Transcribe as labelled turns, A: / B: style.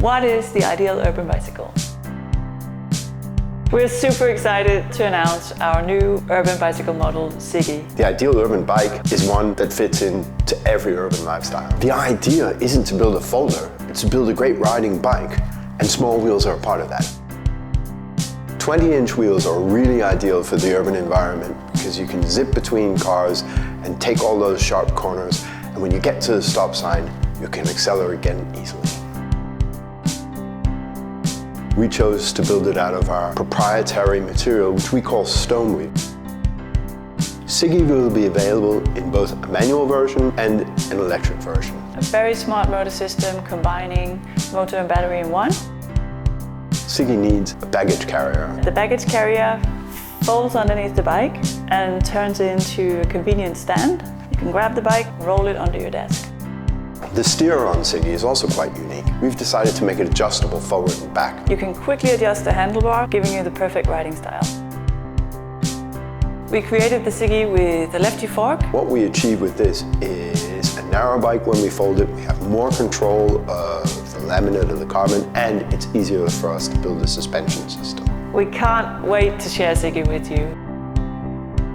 A: What is the ideal urban bicycle? We're super excited to announce our new urban bicycle model, Siggi.
B: The ideal urban bike is one that fits into every urban lifestyle. The idea isn't to build a folder, it's to build a great riding bike, and small wheels are a part of that. 20-inch wheels are really ideal for the urban environment because you can zip between cars and take all those sharp corners, and when you get to the stop sign, you can accelerate again easily. We chose to build it out of our proprietary material, which we call stone weave. Siggi will be available in both a manual version and an electric version.
A: A very smart motor system combining motor and battery in one.
B: Siggi needs a baggage carrier.
A: The baggage carrier folds underneath the bike and turns into a convenient stand. You can grab the bike, roll it onto your desk.
B: The steer on Siggi is also quite unique. We've decided to make it adjustable forward and back.
A: You can quickly adjust the handlebar, giving you the perfect riding style. We created the Siggi with a lefty fork.
B: What we achieve with this is a narrow bike when we fold it. We have more control of the laminate and the carbon, and it's easier for us to build a suspension system.
A: We can't wait to share Siggi with you.